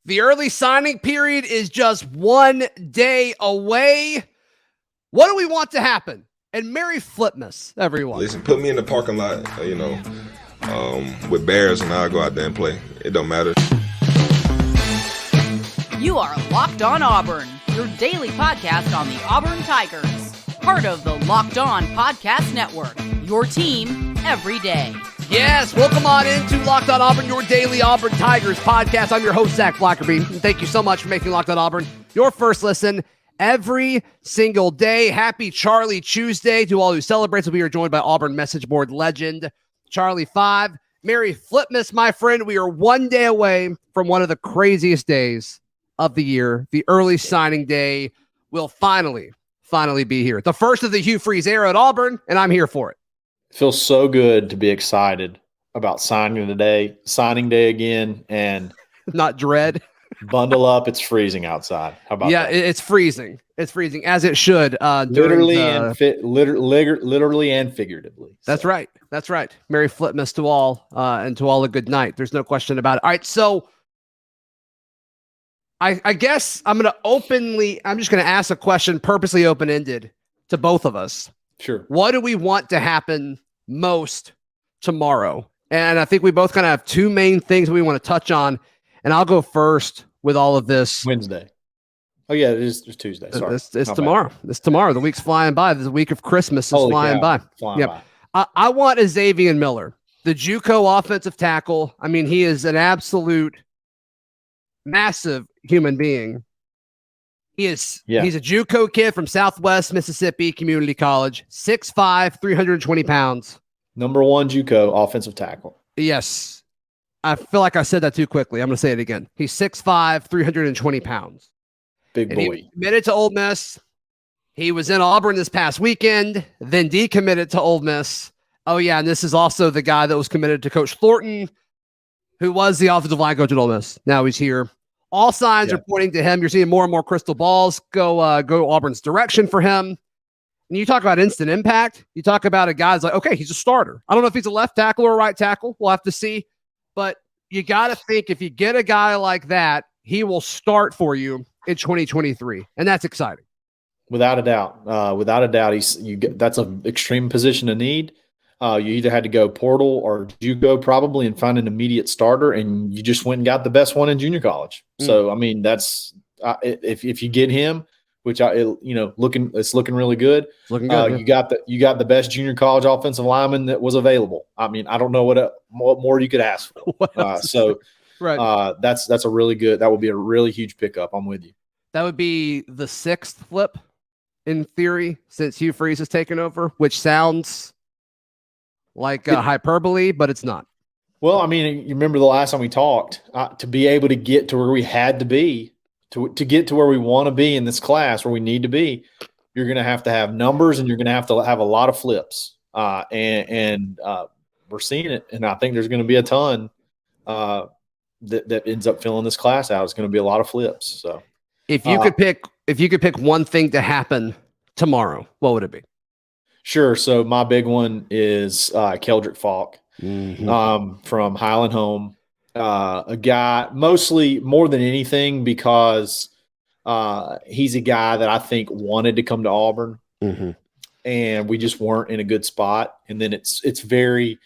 The early signing period is just 1 day away. What do we want to happen? And Merry Flipmas, everyone. Listen, put me in the parking lot, with Bears, and I'll go out there and play. It don't matter. You are Locked On Auburn, your daily podcast on the Auburn Tigers. Part of the Locked On Podcast Network, your team every day. Yes, welcome on into Locked On Auburn, your daily Auburn Tigers podcast. I'm your host, Zac Blackerby, and thank you so much for making Locked On Auburn your first listen every single day. Happy Charlie Tuesday to all who celebrate. We are joined by Auburn message board legend Charlie 5. Merry Flipmas, my friend. We are 1 day away from one of the craziest days of the year. The early signing day will finally be here. The first of the Hugh Freeze era at Auburn, and I'm here for it. It feels so good to be excited about signing day again, and not dread. Bundle up. It's freezing outside. How about that? Yeah, it's freezing. It's freezing, as it should. Literally and figuratively. That's right. That's right. Merry Flipmas to all, and to all a good night. There's no question about it. All right, so I guess I'm just going to ask a question purposely open-ended to both of us. Sure. What do we want to happen most tomorrow? And I think we both kind of have two main things we want to touch on. And I'll go first with all of this. Wednesday. Oh, yeah, it's Tuesday. Sorry. It's tomorrow. It's tomorrow. The week's flying by. The week of Christmas is flying by. I want Izavion Miller, the JUCO offensive tackle. I mean, he is an absolute massive human being. He's a JUCO kid from Southwest Mississippi Community College, 6'5", 320 pounds. Number one JUCO offensive tackle. Yes. I feel like I said that too quickly. I'm going to say it again. He's 6'5", 320 pounds. Big boy. He committed to Ole Miss. He was in Auburn this past weekend, then decommitted to Ole Miss. Oh, yeah, and this is also the guy that was committed to Coach Thornton, who was the offensive line coach at Ole Miss. Now he's here. All signs are pointing to him. You're seeing more and more crystal balls go Auburn's direction for him. And you talk about instant impact. You talk about a guy's like, okay, he's a starter. I don't know if he's a left tackle or a right tackle. We'll have to see. But you got to think if you get a guy like that, he will start for you in 2023. And that's exciting. Without a doubt. That's an extreme position of need. You either had to go portal or JUCO probably and find an immediate starter, and you just went and got the best one in junior college. So, I mean, that's if you get him, which it's looking really good. Looking good. You got the best junior college offensive lineman that was available. I mean, I don't know what more you could ask for. Right. That's a really good. That would be a really huge pickup. I'm with you. That would be the sixth flip in theory since Hugh Freeze has taken over, which sounds like hyperbole, but it's not. Well, I mean, you remember the last time we talked, to be able to get to where we had to be, to get to where we want to be in this class, where we need to be, you're going to have numbers, and you're going to have a lot of flips. And we're seeing it, and I think there's going to be a ton that ends up filling this class out. It's going to be a lot of flips. So, if you could pick one thing to happen tomorrow, what would it be? Sure. So my big one is Keldrick Faulk from Highland Home. A guy, mostly more than anything, because he's a guy that I think wanted to come to Auburn, and we just weren't in a good spot. And then it's very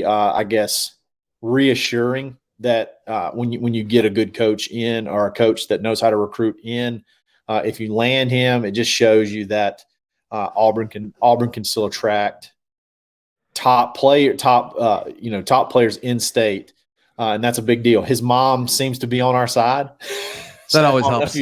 I guess reassuring that when you get a good coach in, or a coach that knows how to recruit in, if you land him, it just shows you that Auburn can still attract top players in state, and that's a big deal. His mom seems to be on our side. That always helps.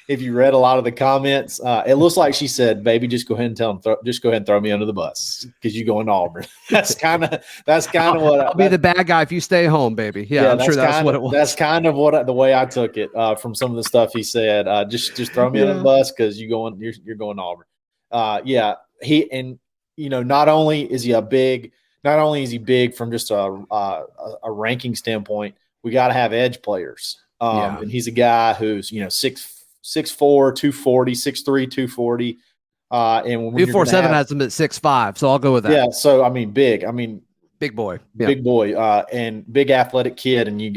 If you read a lot of the comments, it looks like she said, "Baby, just go ahead and just go ahead and throw me under the bus because you're going to Auburn." That's kind of what I'll be the bad guy if you stay home, baby. Yeah, I'm sure that's what it was. That's kind of the way I took it from some of the stuff he said. Just throw me under the bus because you're going to Auburn. Not only is he big from just a ranking standpoint, we got to have edge players. And he's a guy who's 6'4", 240, 6'3", 240. And when 247 has him at 6'5", so I'll go with that. Yeah, so I mean, big. I mean, Big boy. Yeah. Big boy, and big athletic kid. And you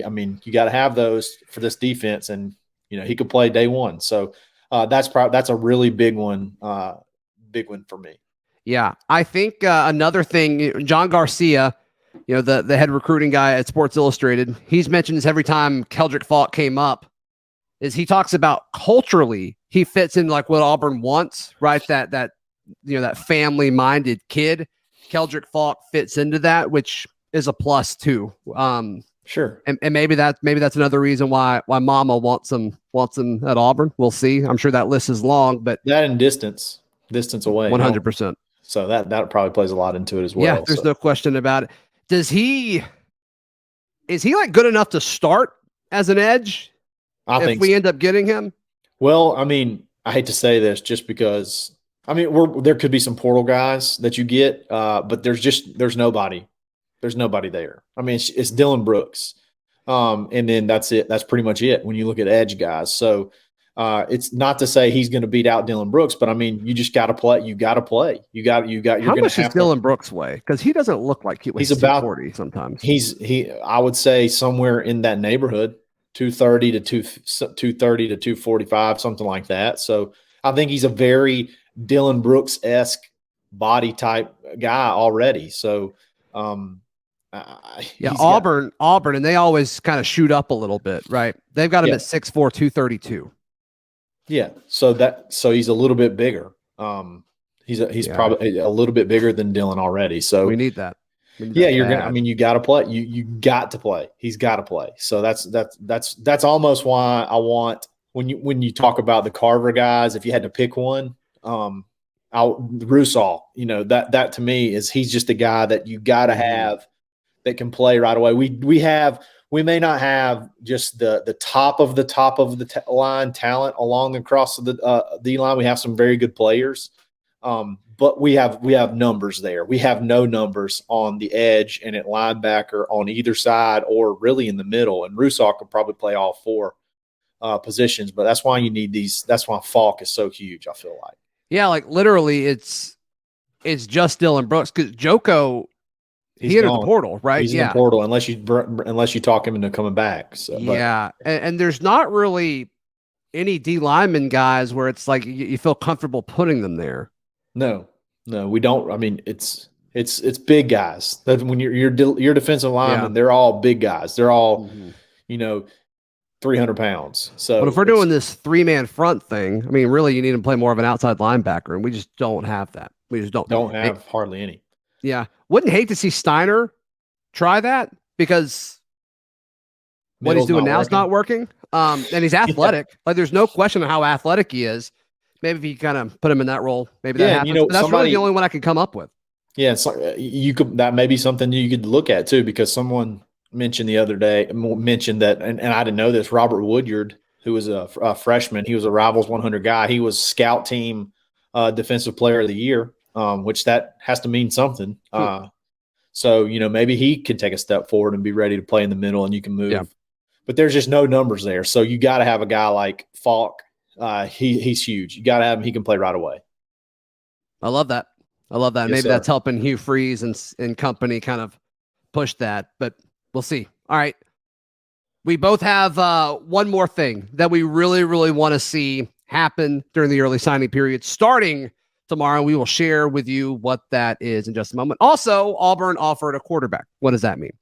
got to have those for this defense. And, he could play day one. So that's a really big one for me. Yeah. I think another thing, John Garcia, the head recruiting guy at Sports Illustrated, he's mentioned this every time Keldrick Faulk came up, is he talks about culturally, he fits in like what Auburn wants, right? That family-minded kid. Keldrick Faulk fits into that, which is a plus too. Sure. And maybe that's another reason why Mama wants him at Auburn. We'll see. I'm sure that list is long, but that and distance away, 100%. So that probably plays a lot into it as well. Yeah, there's no question about it. Is he like good enough to start as an edge? I think we end up getting him. Well, I hate to say this just because there could be some portal guys that you get, but there's nobody. There's nobody there. It's Dylan Brooks. And then that's it. That's pretty much it when you look at edge guys. So it's not to say he's going to beat out Dylan Brooks, but you just got to play. You got to play. How much does Dylan Brooks weigh? Because he doesn't look like he weighs he's about 240 sometimes. I would say somewhere in that neighborhood, 230 to 245, something like that. So I think he's a very Dylan Brooks-esque body type guy already. So Auburn, and they always kind of shoot up a little bit, right? They've got him at 6'4", 232. Yeah, so he's a little bit bigger. He's probably a little bit bigger than Dylan already. So we need that. You're gonna. You got to play. You got to play. He's got to play. So that's almost why I want when you talk about the Carver guys. If you had to pick one, Russaw. That to me he's just a guy that you got to have that can play right away. We may not have just the top of the line talent along across the D line. We have some very good players, but we have numbers there. We have no numbers on the edge and at linebacker on either side or really in the middle. And Russaw could probably play all four positions, but that's why you need these. That's why Faulk is so huge. I feel like. Yeah, like literally, it's just Dylan Brooks because Joko. He entered the portal, right? He's in the portal unless you talk him into coming back. So, and there's not really any D lineman guys where it's like you feel comfortable putting them there. No, we don't. It's big guys. That when your defensive linemen, they're all big guys. They're all 300 pounds. So, but if we're doing this 3-man front thing, really you need to play more of an outside linebacker, and we just don't have that. We just don't have hardly any. Yeah. Wouldn't hate to see Steiner try that because what he's doing now is not working. And he's athletic. Like there's no question of how athletic he is. Maybe if you kind of put him in that role, maybe that happens. But that's really the only one I can come up with. Yeah, it's like that may be something you could look at too, because someone mentioned the other day that, and I didn't know this. Robert Woodyard, who was a freshman, he was a Rivals 100 guy. He was Scout Team Defensive Player of the Year. Which that has to mean something. So, maybe he can take a step forward and be ready to play in the middle and you can move. Yeah. But there's just no numbers there. So you got to have a guy like Faulk. He's huge. You got to have him. He can play right away. I love that. Yes, maybe that's helping Hugh Freeze and company kind of push that, but we'll see. All right. We both have one more thing that we really, really want to see happen during the early signing period starting tomorrow. We will share with you what that is in just a moment. Also, Auburn offered a quarterback. What does that mean?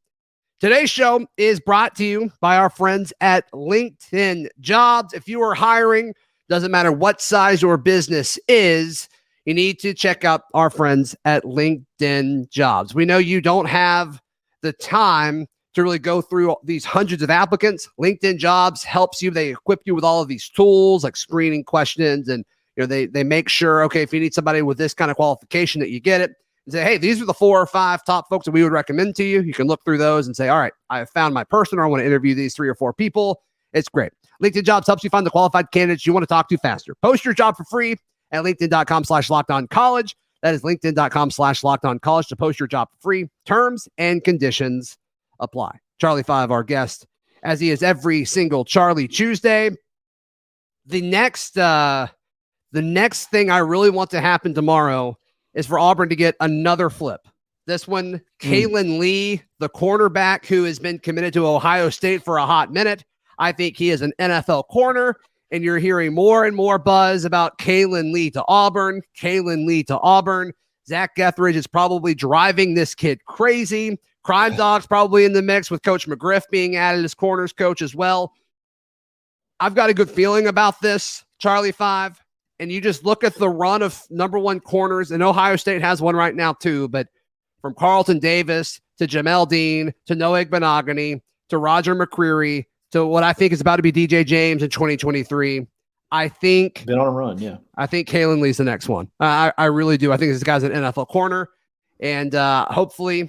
Today's show is brought to you by our friends at LinkedIn Jobs. If you are hiring, doesn't matter what size your business is, you need to check out our friends at LinkedIn Jobs. We know you don't have the time to really go through these hundreds of applicants. LinkedIn Jobs helps you. They equip you with all of these tools like screening questions, and they make sure, okay, if you need somebody with this kind of qualification that you get it, and say, hey, these are the 4 or 5 top folks that we would recommend to you. You can look through those and say, all right, I have found my person, or I want to interview these 3 or 4 people. It's great. LinkedIn Jobs helps you find the qualified candidates you want to talk to faster. Post your job for free at linkedin.com/lockedoncollege. That is linkedin.com/lockedoncollege to post your job for free. Terms and conditions apply. Charlie 5, our guest, as he is every single Charlie Tuesday. The next thing I really want to happen tomorrow is for Auburn to get another flip. This one, Kayin Lee, the cornerback who has been committed to Ohio State for a hot minute. I think he is an NFL corner, and you're hearing more and more buzz about Kayin Lee to Auburn, Kayin Lee to Auburn. Zach Getheridge is probably driving this kid crazy. Crime Dog's probably in the mix with Coach McGriff being added as corners coach as well. I've got a good feeling about this, Charlie 5. And you just look at the run of number one corners, and Ohio State has one right now too, but from Carlton Davis to Jamel Dean to Noah Igbenogany to Roger McCreary to what I think is about to be DJ James in 2023. I think been on a run, yeah. I think Kayin Lee's the next one. I really do. I think this guy's an NFL corner, and hopefully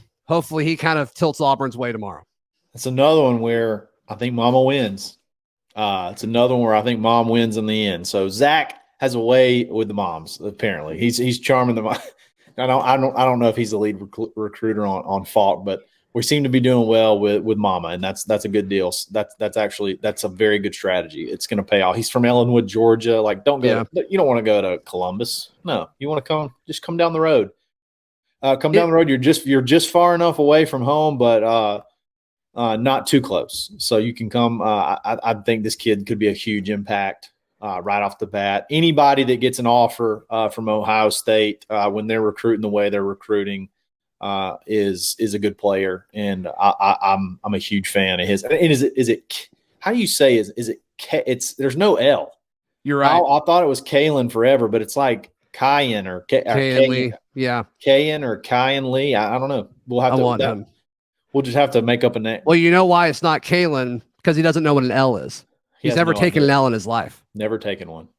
he kind of tilts Auburn's way tomorrow. It's another one where I think Mama wins. It's another one where I think Mom wins in the end. So Zach has a way with the moms. Apparently, he's charming the mom. I don't know if he's the lead recruiter on Faulk, but we seem to be doing well with Mama, and that's a good deal. That's a very good strategy. It's going to pay off. He's from Ellenwood, Georgia. Like, don't go. Yeah. You don't want to go to Columbus. No, you want to come down the road. Down the road. You're just far enough away from home, but not too close. So you can come. I think this kid could be a huge impact. Right off the bat, anybody that gets an offer from Ohio State when they're recruiting the way they're recruiting is a good player, and I'm a huge fan of his. And is it how do you say is it? It's there's no L. You're right. I thought it was Kayin forever, but it's like Kayin or Kayin Lee. Yeah, Kayin or Kayin Lee. I don't know. We'll have to. We'll just have to make up a name. Well, you know why it's not Kayin? Because he doesn't know what an L is. He's never taken an L in his life. Never taken one.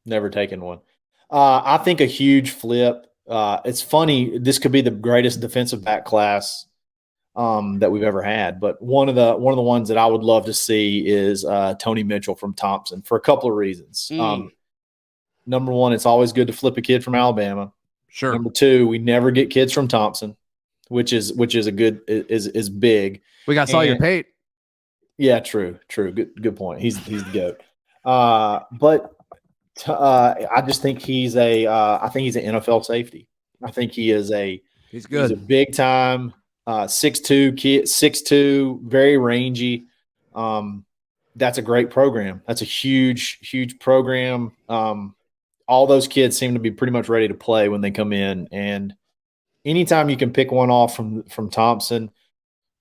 I think a huge flip. It's funny. This could be the greatest defensive back class that we've ever had. But one of the ones that I would love to see is Tony Mitchell from Thompson for a couple of reasons. Number one, it's always good to flip a kid from Alabama. Sure. Number two, we never get kids from Thompson, which is big. We got Sawyer Pate. Yeah, true. Good point. He's the GOAT. But I just think he's an NFL safety. I think he's good. He's a big time 6'2" kid, 6'2", very rangy. That's a great program. That's a huge program. All those kids seem to be pretty much ready to play when they come in, and anytime you can pick one off from Thompson,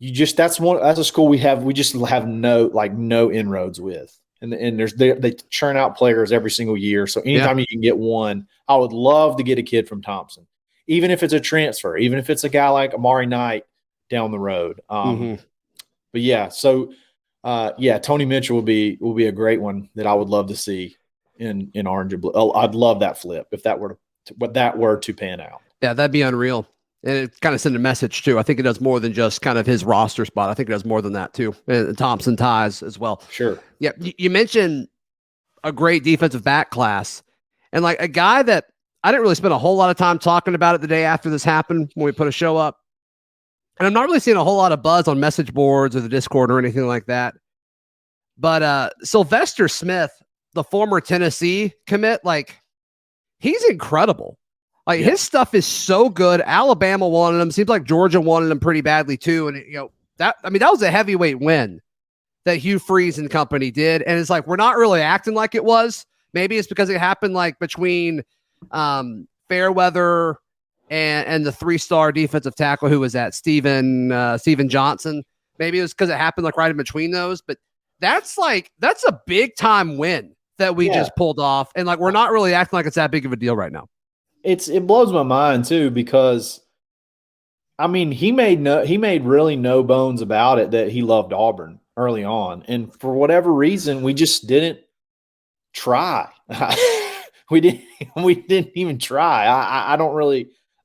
that's a school we just have no inroads with, and they churn out players every single year. So anytime you can get one, I would love to get a kid from Thompson, even if it's a transfer, even if it's a guy like Amari Knight down the road. But yeah, so Tony Mitchell will be a great one that I would love to see in orange and blue. I'd love that flip if that were to pan out. Yeah, that'd be unreal. And it kind of sent a message, too. I think it does more than just kind of his roster spot. I think it does more than that, too. And Thompson ties as well. Sure. Yeah, you mentioned a great defensive back class. And like a guy that I didn't really spend a whole lot of time talking about it the day after this happened when we put a show up. And I'm not really seeing a whole lot of buzz on message boards or the Discord or anything like that. But Sylvester Smith, the former Tennessee commit, like he's incredible. Like his stuff is so good. Alabama wanted him. Seems like Georgia wanted him pretty badly too. And that was a heavyweight win that Hugh Freeze and company did. And it's like, we're not really acting like it was. Maybe it's because it happened like between Fairweather and the 3-star defensive tackle who was at Steven Johnson. Maybe it was because it happened like right in between those. But that's a big time win that we just pulled off. And like, we're not really acting like it's that big of a deal right now. It blows my mind too, because I mean, he made really no bones about it that he loved Auburn early on. And for whatever reason, we just didn't try. we didn't even try.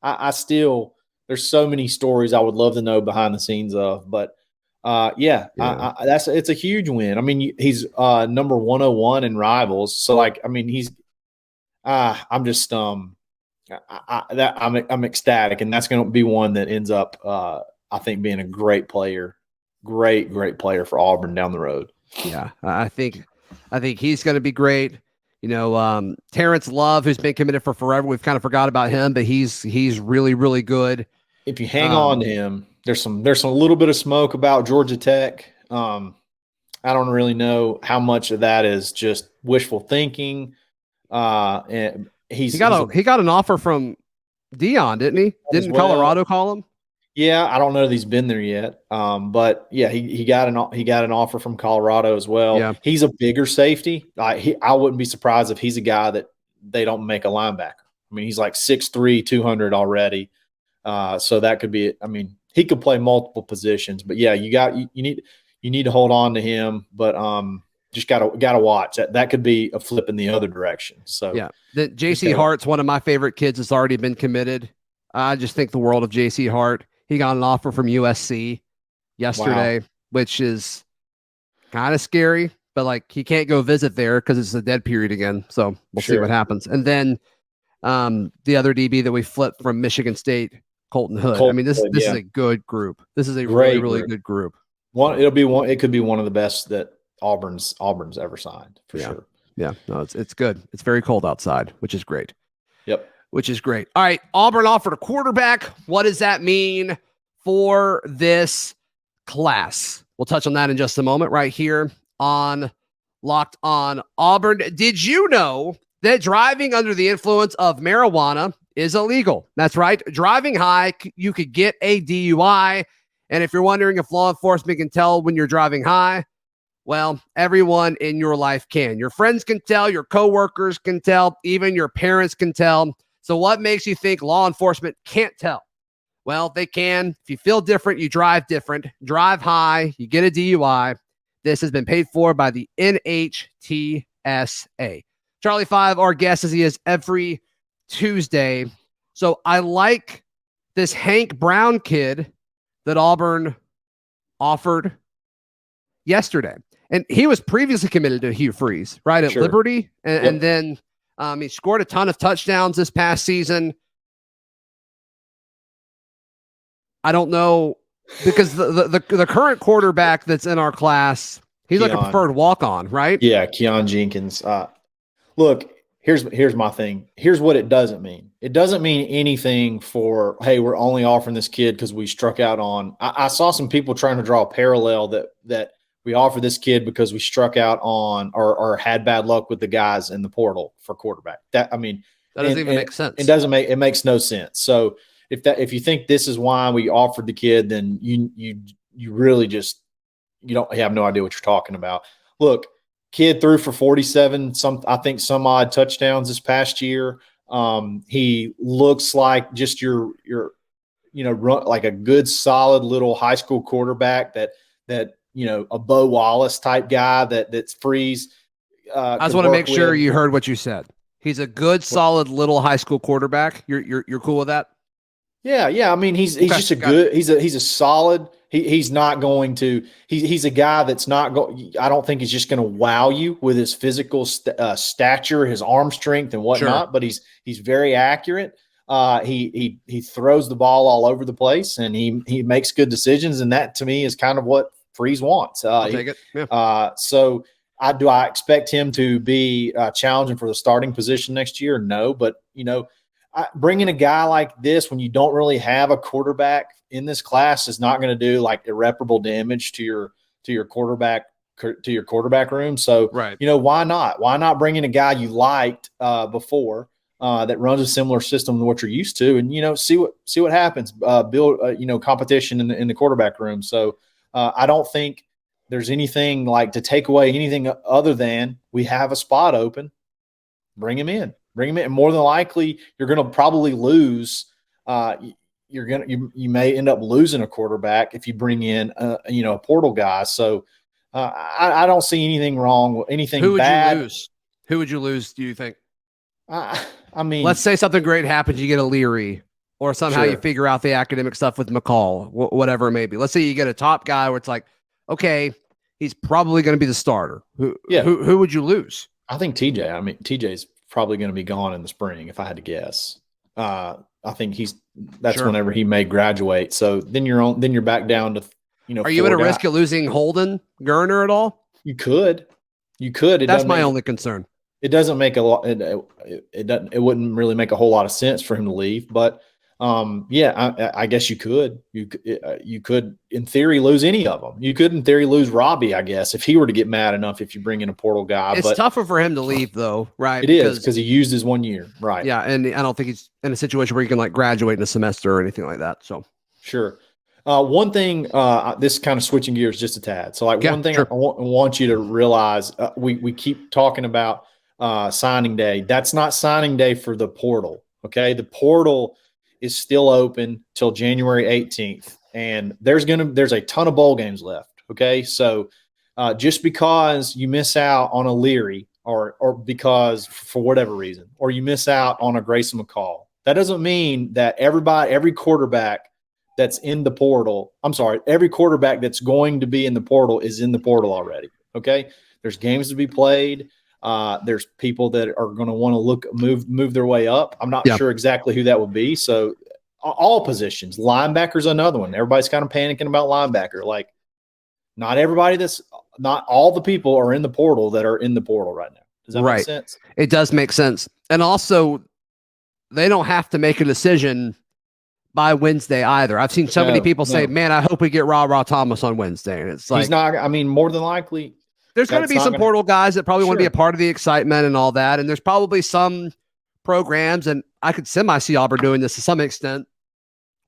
I still, there's so many stories I would love to know behind the scenes of, but it's a huge win. I mean, he's number 101 in Rivals. So like, I mean, I'm ecstatic, and that's going to be one that ends up, I think, being a great player for Auburn down the road. Yeah, I think he's going to be great. Terrence Love, who's been committed for forever, we've kind of forgot about him, but he's really, really good. if you hang on to him, there's some little bit of smoke about Georgia Tech. I don't really know how much of that is just wishful thinking. And he got an offer from Dion, didn't he? Didn't Colorado call him? Yeah, I don't know that he's been there yet. But yeah, he got an offer from Colorado as well. Yeah. He's a bigger safety. I wouldn't be surprised if he's a guy that they don't make a linebacker. I mean, he's like 6'3", 200 already. So that could be it. I mean, he could play multiple positions, but yeah, you need to hold on to him, but just gotta watch. That could be a flip in the other direction. So yeah, the JC Hart's one of my favorite kids. Has already been committed. I just think the world of JC Hart. He got an offer from USC yesterday, which is kind of scary, but like he can't go visit there because it's a dead period again. So we'll see what happens. And then the other DB that we flipped from Michigan State, Colton Hood. I mean, this is a good group. This is a really good group. It could be one of the best that Auburn's ever signed for sure. Yeah, no, it's good. It's very cold outside, which is great. Yep. Which is great. All right, Auburn offered a quarterback. What does that mean for this class? We'll touch on that in just a moment right here on Locked On Auburn. Did you know that driving under the influence of marijuana is illegal? That's right. Driving high, you could get a DUI. And if you're wondering if law enforcement can tell when you're driving high, well, everyone in your life can. Your friends can tell, your coworkers can tell, even your parents can tell. So what makes you think law enforcement can't tell? Well, they can. If you feel different, you drive different. Drive high, you get a DUI. This has been paid for by the NHTSA. Charlie 5, our guest, as he is every Tuesday. So I like this Hank Brown kid that Auburn offered yesterday. And he was previously committed to Hugh Freeze, right, at Liberty. And then he scored a ton of touchdowns this past season. I don't know, because the current quarterback that's in our class, he's like a preferred walk-on, right? Yeah, Keon Jenkins. Look, here's my thing. Here's what it doesn't mean. It doesn't mean anything for, hey, we're only offering this kid because we struck out on. I saw some people trying to draw a parallel that we offer this kid because we struck out on or had bad luck with the guys in the portal for quarterback. That doesn't even make sense. It makes no sense. So if you think this is why we offered the kid, then you really just you have no idea what you're talking about. Look, kid threw for 47 some odd touchdowns this past year. He looks like just your run like a good solid little high school quarterback that a Bo Wallace type guy that's Freeze. I just want to make sure you heard what you said. He's a good solid little high school quarterback. You're cool with that? Yeah. I mean, he's just a good. He's a solid. He's not going to. He's a guy that's not going. I don't think he's just going to wow you with his physical stature, his arm strength, and whatnot. Sure. But he's very accurate. He throws the ball all over the place, and he makes good decisions. And that to me is kind of what Freeze wants. I'll take it. Yeah. So I expect him to be challenging for the starting position next year? No, but bringing a guy like this when you don't really have a quarterback in this class is not going to do like irreparable damage to your quarterback room. So, right. Why not? Why not bring in a guy you liked before that runs a similar system to what you're used to, and see what happens. Build competition in the quarterback room. So I don't think there's anything like to take away anything other than we have a spot open. Bring him in. And more than likely, you're going to probably lose. You may end up losing a quarterback if you bring in a portal guy. So I don't see anything wrong with anything bad. Who would you lose? Do you think? I mean, let's say something great happens. You get a Leary, or somehow you figure out the academic stuff with McCall, whatever it may be. Let's say you get a top guy where it's like, okay, he's probably going to be the starter. Who would you lose? I think TJ. I mean, TJ's probably going to be gone in the spring, if I had to guess. I think that's whenever he may graduate. So then you're back down to, Are you at a risk of losing Holden Gerner at all? You could. That's my only concern. It doesn't make a lot. It wouldn't really make a whole lot of sense for him to leave. But I guess you could. You could, in theory, lose any of them. You could, in theory, lose Robbie, I guess, if he were to get mad enough if you bring in a portal guy. It's tougher for him to leave, though, right? It is because he used his 1 year, right? Yeah, and I don't think he's in a situation where he can like graduate in a semester or anything like that. So sure. One thing, this kind of switching gears just a tad. So, one thing sure. I want you to realize, we keep talking about signing day. That's not signing day for the portal. Okay, the portal is still open till January 18th, and there's a ton of bowl games left. Okay, so just because you miss out on a Leary, or because for whatever reason, or you miss out on a Grayson McCall, that doesn't mean that every quarterback that's in the portal, every quarterback that's going to be in the portal is in the portal already. Okay, there's games to be played. There's people that are going to want to move their way up. I'm not sure exactly who that would be. So all positions, linebacker's another one. Everybody's kind of panicking about linebacker. Like, not all the people are in the portal that are in the portal right now. Does that make sense? It does make sense. And also, they don't have to make a decision by Wednesday either. I've seen so many people say, man, I hope we get Ra Thomas on Wednesday. And it's like, he's not, more than likely. There's going to be some portal guys that probably want to be a part of the excitement and all that. And there's probably some programs, and I could semi-see Auburn doing this to some extent,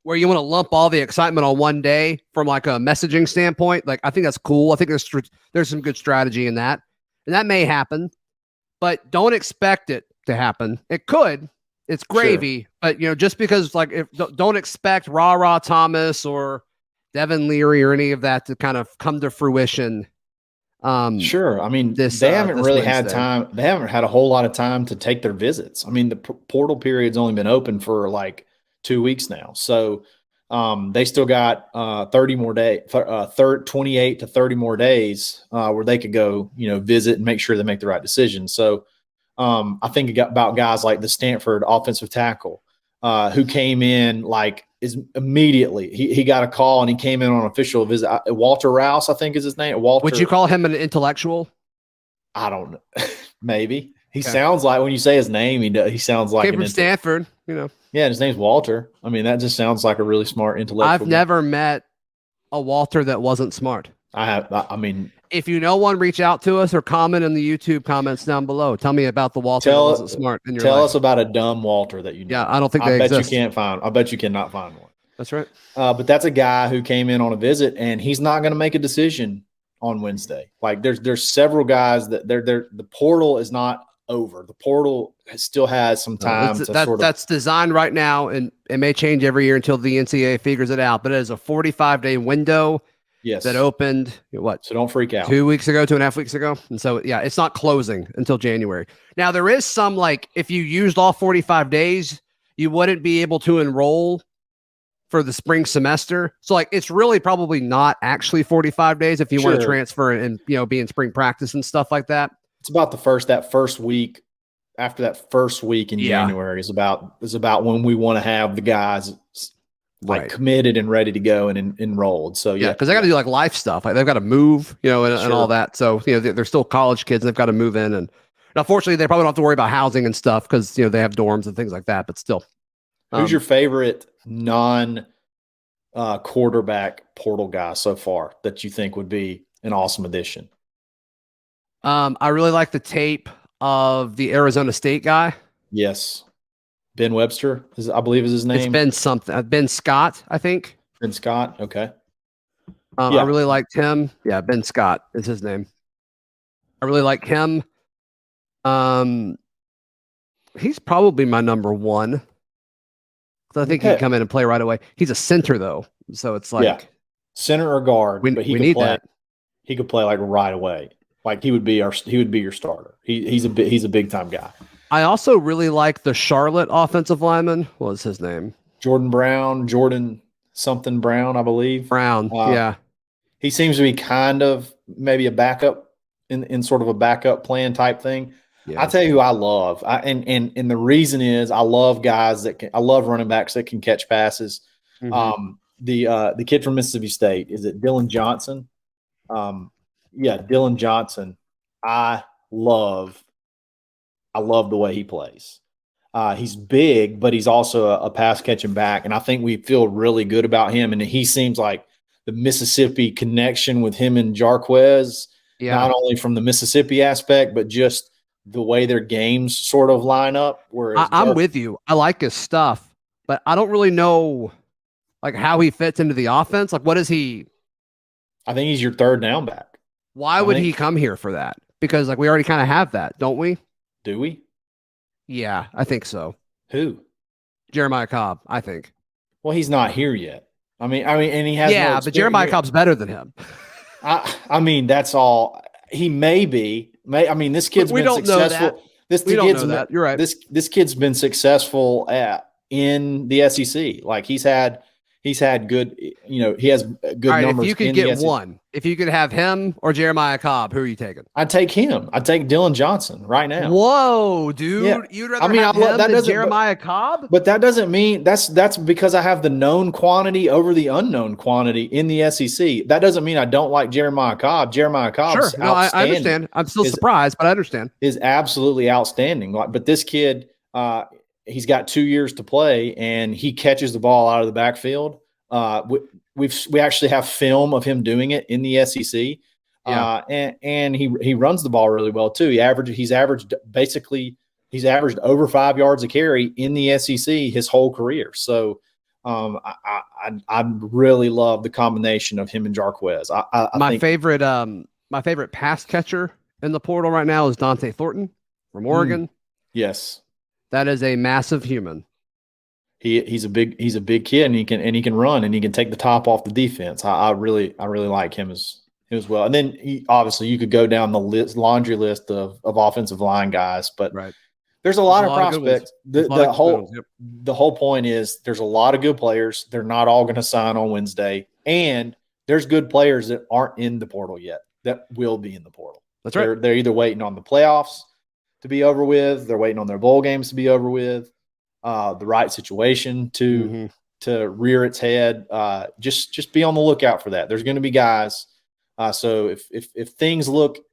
where you want to lump all the excitement on one day from like a messaging standpoint. Like, I think that's cool. I think there's some good strategy in that. And that may happen, but don't expect it to happen. It could. It's gravy. Sure. But, just because, don't expect Ra Thomas or Devin Leary or any of that to kind of come to fruition. Sure. They haven't really had time. They haven't had a whole lot of time to take their visits. The portal period's only been open for 2 weeks now. So they still got 30 more days, 28 to 30 more days where they could go, visit and make sure they make the right decision. So I think about guys like the Stanford offensive tackle who came in is immediately he got a call and he came in on an official visit. Walter Rouse, I think is his name. Walter. Would you call him an intellectual? I don't know. Maybe he sounds like, when you say his name, he sounds like came from Stanford. Yeah, his name's Walter. That just sounds like a really smart intellectual. I've never met a Walter that wasn't smart. If you know one, reach out to us or comment in the YouTube comments down below. Tell me about the Walter that wasn't smart in your life. Tell us about a dumb Walter that you know. Yeah, I don't think they exist. I bet you cannot find one. That's right. But that's a guy who came in on a visit, and he's not going to make a decision on Wednesday. There's several guys that the portal is not over. The portal still has some time that's designed right now, and it may change every year until the NCAA figures it out. But it is a 45-day window. Yes. That opened So don't freak out. 2 weeks ago, 2.5 weeks ago. And so, it's not closing until January. Now, there is some, if you used all 45 days, you wouldn't be able to enroll for the spring semester. So, it's really probably not actually 45 days if you want to transfer and, be in spring practice and stuff like that. It's about that first week. After that first week in January is about when we want to have the guys committed and ready to go and enrolled. So because they got to do life stuff. They've got to move, and all that. So they're still college kids and they've got to move in. And now, fortunately, they probably don't have to worry about housing and stuff because they have dorms and things like that. But still, who's your favorite quarterback portal guy so far that you think would be an awesome addition? I really like the tape of the Arizona State guy. Yes. Ben Webster, I believe is his name. It's Ben something. Ben Scott, I think. Ben Scott, okay. I really liked him. Yeah, Ben Scott is his name. I really like him. He's probably my number one. So I think he can come in and play right away. He's a center though, so it's center or guard. We need that. He could play right away. He would be your starter. He's a big time guy. I also really like the Charlotte offensive lineman. What was his name? Jordan something Brown, I believe. Brown, yeah. He seems to be kind of maybe a backup in sort of a backup plan type thing. Yeah. I'll tell you who I love. And the reason is I love guys I love running backs that can catch passes. Mm-hmm. The kid from Mississippi State, is it Dylan Johnson? Dylan Johnson. I love the way he plays. He's big, but he's also a pass catching back. And I think we feel really good about him. And he seems like the Mississippi connection with him and Jarquez, not only from the Mississippi aspect, but just the way their games sort of line up. Whereas I'm with you. I like his stuff, but I don't really know like how he fits into the offense. Like, what is he? I think he's your third down back. Why would he come here for that? Because like we already kind of have that, don't we? Do we? Yeah, I think so. Who? Jeremiah Cobb, I think. Well, he's not here yet. I mean, and he has. Yeah, but Jeremiah Cobb's better than him. I mean, that's all. He may be. I mean, this kid's been successful. You're right. This kid's been successful in the SEC. Like he's had good. He has good numbers. If you could get one, if you could have him or Jeremiah Cobb, who are you taking? I'd take him. I'd take Dylan Johnson right now. Whoa, dude! Yeah. You'd rather have him than Jeremiah Cobb? But that doesn't mean that's because I have the known quantity over the unknown quantity in the SEC. That doesn't mean I don't like Jeremiah Cobb. Jeremiah Cobb, sure. No, I understand. I'm still surprised, but I understand. Is absolutely outstanding. But this kid, he's got 2 years to play, and he catches the ball out of the backfield. We actually have film of him doing it in the SEC, and he runs the ball really well too. He's averaged over 5 yards a carry in the SEC his whole career. So I really love the combination of him and Jarquez. My favorite pass catcher in the portal right now is Dante Thornton from Oregon. Yes. That is a massive human. He's a big kid, and he can run, and he can take the top off the defense. I really like him as well. And then obviously you could go down the laundry list of offensive line guys, but there's a lot of prospects. The whole point is there's a lot of good players. They're not all going to sign on Wednesday, and there's good players that aren't in the portal yet that will be in the portal. That's right. They're either waiting on the playoffs to be over with, they're waiting on their bowl games to be over with. The right situation to rear its head. Just be on the lookout for that. There's going to be guys. So if things look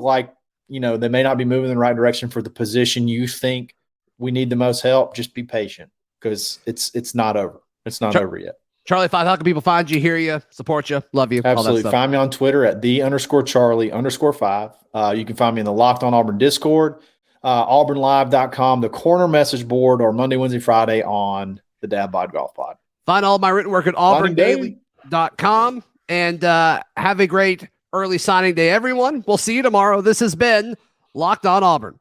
like they may not be moving in the right direction for the position you think we need the most help, just be patient because it's not over. It's not over yet. Charlie 5, how can people find you, hear you, support you, love you? Absolutely. Find me on Twitter at @the_Charlie_5. You can find me in the Locked On Auburn Discord. auburnlive.com, the corner message board, or Monday, Wednesday, Friday on the Dad Bod Golf Pod. Find all my written work at auburndaily.com, and have a great early signing day, everyone. We'll see you tomorrow. This has been Locked On Auburn.